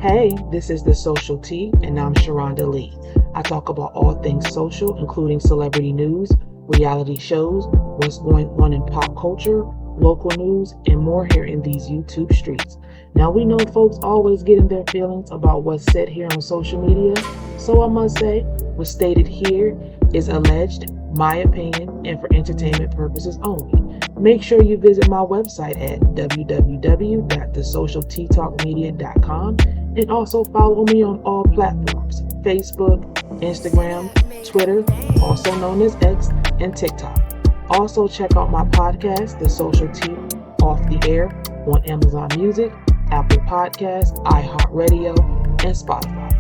Hey, this is The Social Tea, and I'm Sharonda Lee. I talk about all things social, including celebrity news, reality shows, what's going on in pop culture, local news, and more here in these YouTube streets. Now, we know folks always get in their feelings about what's said here on social media, so I must say, what's stated here is alleged, my opinion, and for entertainment purposes only. Make sure you visit my website at www.thesocialteatalkmedia.com and also follow me on all platforms: Facebook, Instagram, Twitter, also known as X, and TikTok. Also check out my podcast, The Social Tea, Off the Air, on Amazon Music, Apple Podcasts, iHeartRadio, and Spotify.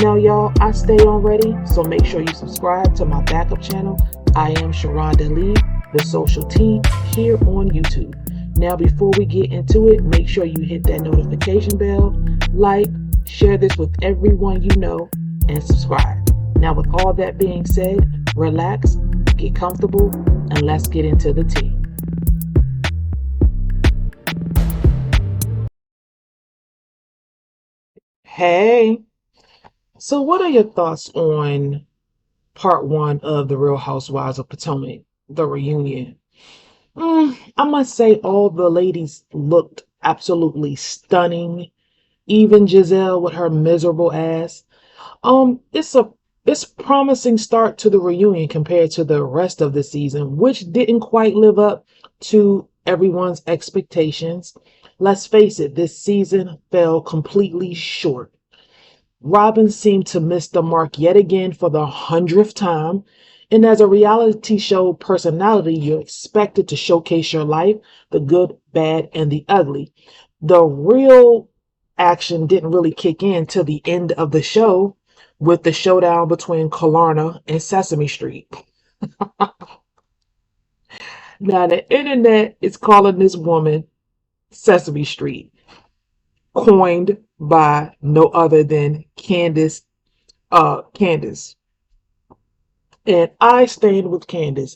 Now, y'all, I stay on ready, so make sure you subscribe to my backup channel. I am Sharonda Lee, The Social Tea, here on YouTube. Now, before we get into it, make sure you hit that notification bell, like, share this with everyone you know, and subscribe. Now, with all that being said, relax, get comfortable, and let's get into the tea. Hey, so what are your thoughts on part one of The Real Housewives of Potomac, the reunion? I must say all the ladies looked absolutely stunning. Even Gizelle with her miserable ass. It's promising start to the reunion compared to the rest of the season, which didn't quite live up to everyone's expectations. Let's face it, this season fell completely short. Robyn seemed to miss the mark yet again for the 100th time. And as a reality show personality, you're expected to showcase your life, the good, bad, and the ugly. The real action didn't really kick in till the end of the show with the showdown between Killarney and Sesame Street. Now, the internet is calling this woman Sesame Street, coined by no other than Candiace. And I stand with Candiace.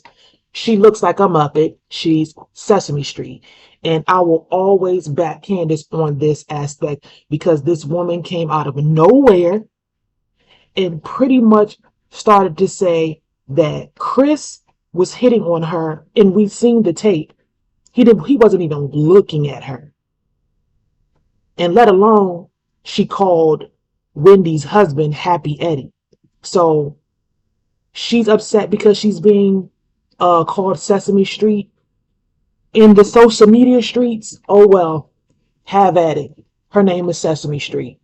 She looks like a Muppet. She's Sesame Street. And I will always back Candiace on this aspect because this woman came out of nowhere and pretty much started to say that Chris was hitting on her, and we've seen the tape. He wasn't even looking at her. And let alone she called Wendy's husband Happy Eddie. So she's upset because she's being called Sesame Street in the social media streets. Oh well, have at it. Her name is Sesame Street.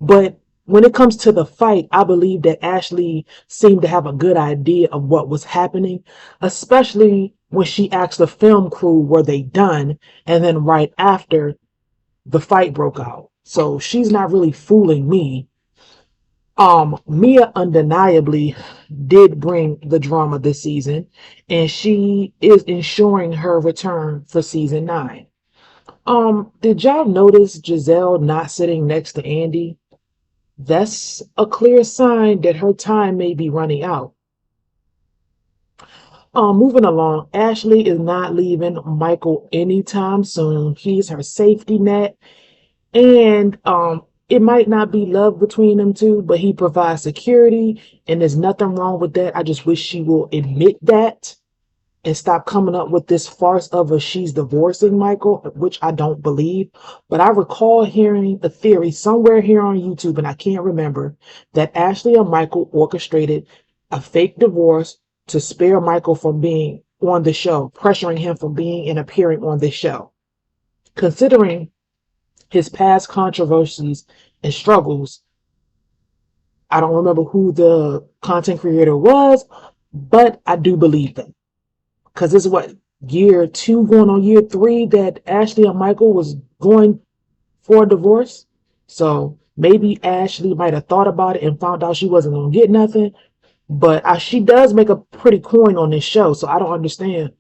But when it comes to the fight, I believe that Ashley seemed to have a good idea of what was happening, especially when she asked the film crew were they done, and then right after the fight broke out. So she's not really fooling me. Mia undeniably did bring the drama this season, and she is ensuring her return for season 9. Did y'all notice Gizelle not sitting next to Andy? That's a clear sign that her time may be running out. Moving along, Ashley is not leaving Michael anytime soon. He's her safety net, and it might not be love between them two, but he provides security, and there's nothing wrong with that. I just wish she will admit that and stop coming up with this farce of she's divorcing Michael, which I don't believe. But I recall hearing a theory somewhere here on YouTube, and I can't remember, that Ashley and Michael orchestrated a fake divorce to spare Michael from being on the show, pressuring him from being and appearing on this show. Considering his past controversies and struggles, I don't remember who the content creator was, but I do believe them. Because this is what, year 2 going on year 3 that Ashley and Michael was going for a divorce. So maybe Ashley might have thought about it and found out she wasn't going to get nothing. But she does make a pretty coin on this show. So I don't understand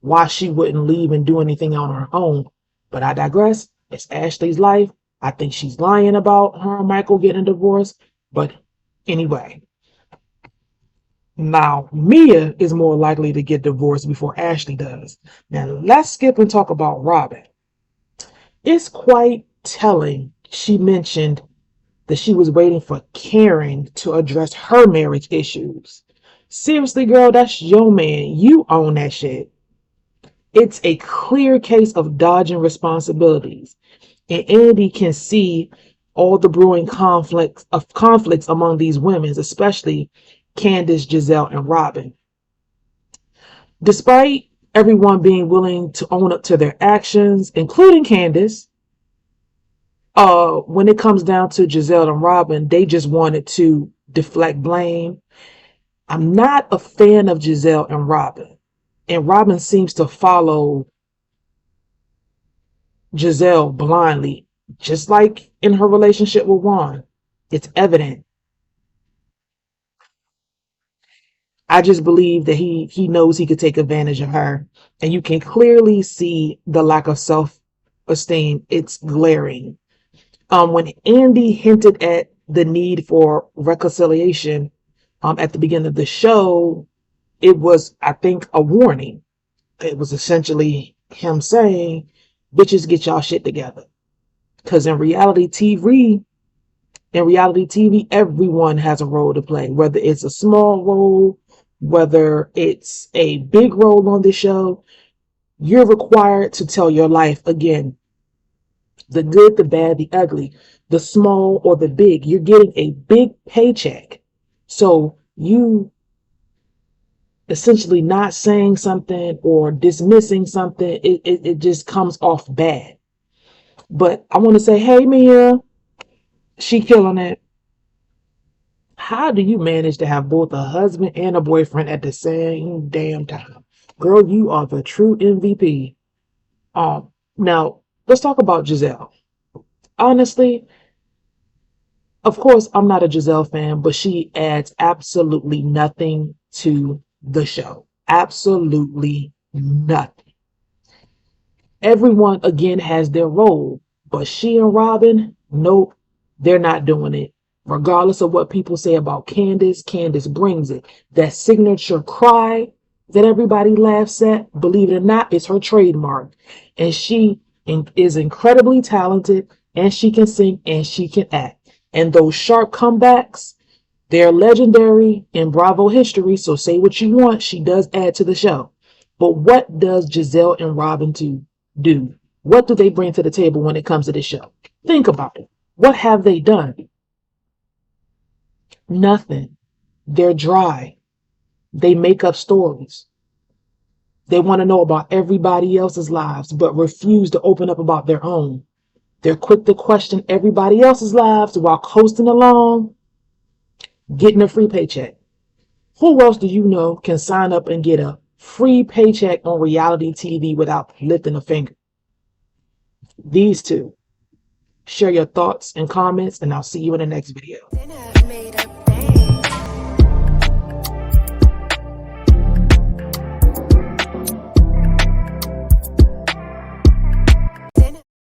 why she wouldn't leave and do anything on her own. But I digress. It's Ashley's life. I think she's lying about her and Michael getting a divorce. But anyway. Now, Mia is more likely to get divorced before Ashley does. Now, let's skip and talk about Robyn. It's quite telling. She mentioned that she was waiting for Karen to address her marriage issues. Seriously, girl, that's your man. You own that shit. It's a clear case of dodging responsibilities. And Andy can see all the brewing conflicts among these women, especially Candiace, Gizelle, and Robyn. Despite everyone being willing to own up to their actions, including Candiace, when it comes down to Gizelle and Robyn, they just wanted to deflect blame. I'm not a fan of Gizelle and Robyn. And Robyn seems to follow Gizelle blindly, just like in her relationship with Juan. It's evident. I just believe that he knows he could take advantage of her. And you can clearly see the lack of self-esteem. It's glaring. When Andy hinted at the need for reconciliation at the beginning of the show, it was, I think, a warning. It was essentially him saying, bitches, get y'all shit together. Because in reality TV, everyone has a role to play, whether it's a small role, whether it's a big role on the show. You're required to tell your life again. The good, the bad, the ugly, the small or the big. You're getting a big paycheck. So you essentially not saying something or dismissing something, it just comes off bad. But I want to say, hey, Mia, she killing it. How do you manage to have both a husband and a boyfriend at the same damn time? Girl, you are the true MVP. Now, let's talk about Gizelle. Honestly, of course, I'm not a Gizelle fan, but she adds absolutely nothing to the show. Absolutely nothing. Everyone, again, has their role, but she and Robyn, nope, they're not doing it. Regardless of what people say about Candiace, Candiace brings it. That signature cry that everybody laughs at, believe it or not, is her trademark. And she is incredibly talented, and she can sing, and she can act. And those sharp comebacks, they're legendary in Bravo history, so say what you want, she does add to the show. But what does Gizelle and Robyn do? What do they bring to the table when it comes to this show? Think about it. What have they done? Nothing. They're dry. They make up stories. They want to know about everybody else's lives, but refuse to open up about their own. They're quick to question everybody else's lives while coasting along, getting a free paycheck. Who else do you know can sign up and get a free paycheck on reality TV without lifting a finger? These two. Share your thoughts and comments, and I'll see you in the next video.